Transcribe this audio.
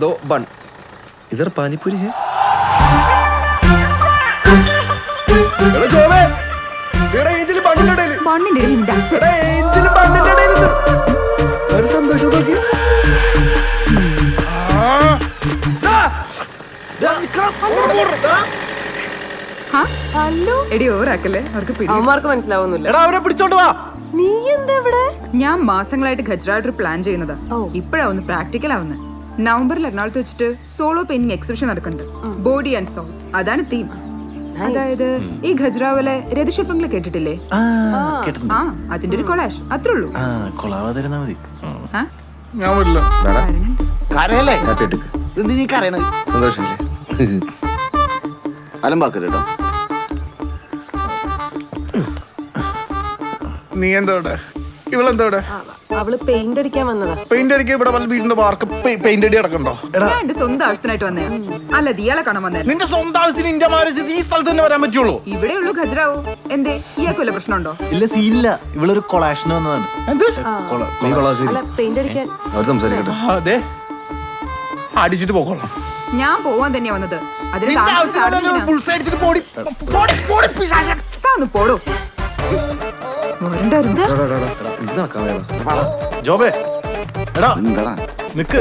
दो बन इधर पानी पूरी है സന്തോഷം നോക്കി എടി ഓവറാക്കല്ലേ അവന്മാർക്ക് മനസ്സിലാവുന്നില്ല. അവരെ പിടിച്ചോണ്ട് വാ. നീ എന്താ ഇവിടെ? ഞാൻ മാസങ്ങളായിട്ട് ഖജ്രാ ട്രിപ്പ് പ്ലാൻ ചെയ്യുന്നതാ. ഇപ്പഴാവുന്നു പ്രാക്ടിക്കൽ ആവുന്നത്. നവംബറിൽ എറണാകുളത്ത് വെച്ചിട്ട് സോളോ പെയിന്റിംഗ് എക്സിബിഷൻ നടക്കുന്നുണ്ട്. ബോഡി ആൻഡ് സോൾ അതാണ് തീം. അതായത് ഈ ഖജ്രാവിലെ രഥശില്പങ്ങൾ കേട്ടിട്ടില്ലേ? ആ അതിന്റെ ഒരു കൊളാഷ് അത്രേ ഉള്ളൂ. സന്തോഷല്ലേ അലമ്പാക്കല്ലോ. നീ എന്താ ഇവളെന്താ? അവള് പെയിന്റ് അടിക്കാൻ വന്നതാ. പെയിന്റ് അടിക്കാൻ ഇവിടെ വീടിന്റെ വാർക്ക് പെയിന്റ് അടി അടക്കണ്ടോ? ഞാൻ എന്റെ സ്വന്തം ആവശ്യത്തിനായിട്ട് വന്നേ. അല്ല ഇയാളെ കാണാൻ വന്നേ. നിന്റെ സ്വന്തം ആവശ്യത്തിന് ഇന്ത്യ മാരേജ് ഈ സ്ഥലത്ത് തന്നെ വരാൻ പറ്റുള്ളൂ. ഇവിടെ ഉള്ളൂ ഖജ്രാവോ. എന്തേ ഇയാൾക്ക് വല്ല പ്രശ്നമുണ്ടോ? ഇല്ല സീനില്ല, ഇവളൊരു കൊളാഷന് വന്നതാണ്. അല്ല പെയിന്റ് അടിക്കാൻ അവർ സംസാരിക്കട്ടെ. അതെ അടിച്ചിട്ട് പോകോളാം. ഞാൻ പോവാൻ തന്നെയാ വന്നത്. അതിന് പോടോ. ഇത് നടക്കാൻ വേണം. ജോബേ എടാ എന്താടാ നിക്ക്.